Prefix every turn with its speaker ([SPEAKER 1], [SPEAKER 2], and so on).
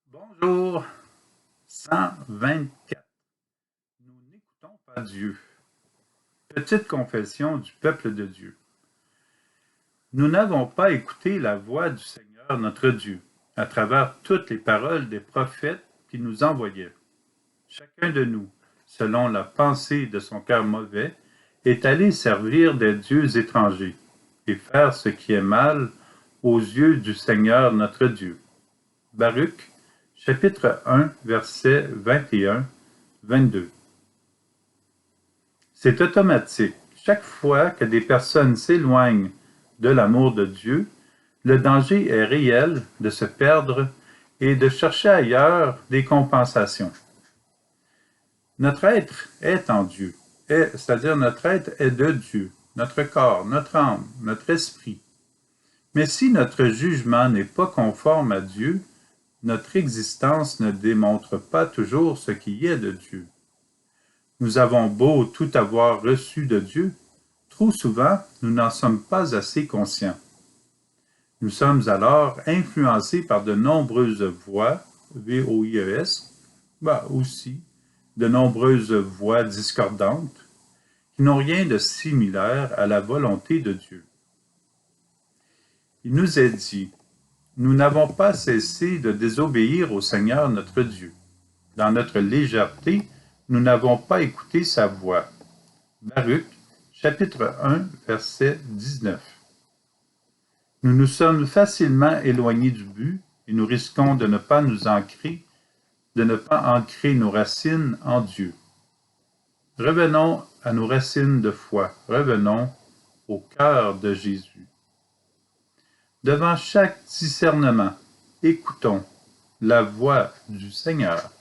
[SPEAKER 1] Bonjour, 124. Nous n'écoutons pas Dieu. Petite confession du peuple de Dieu. Nous n'avons pas écouté la voix du Seigneur notre Dieu à travers toutes les paroles des prophètes qui nous envoyaient. Chacun de nous, selon la pensée de son cœur mauvais, est allé servir des dieux étrangers et faire ce qui est mal aux yeux du Seigneur notre Dieu. Baruch, chapitre 1, versets 21-22. C'est automatique. Chaque fois que des personnes s'éloignent de l'amour de Dieu, le danger est réel de se perdre et de chercher ailleurs des compensations. Notre être est en Dieu, c'est-à-dire notre être est de Dieu, notre corps, notre âme, notre esprit. Mais si notre jugement n'est pas conforme à Dieu, notre existence ne démontre pas toujours ce qui est de Dieu. Nous avons beau tout avoir reçu de Dieu, trop souvent nous n'en sommes pas assez conscients. Nous sommes alors influencés par de nombreuses voix, V-O-I-E-S, aussi de nombreuses voix discordantes, qui n'ont rien de similaire à la volonté de Dieu. Il nous est dit, nous n'avons pas cessé de désobéir au Seigneur notre Dieu. Dans notre légèreté, nous n'avons pas écouté sa voix. Baruch, chapitre 1, verset 19. Nous nous sommes facilement éloignés du but et nous risquons de ne pas ancrer nos racines en Dieu. Revenons à nos racines de foi. Revenons au cœur de Jésus. Devant chaque discernement, écoutons la voix du Seigneur.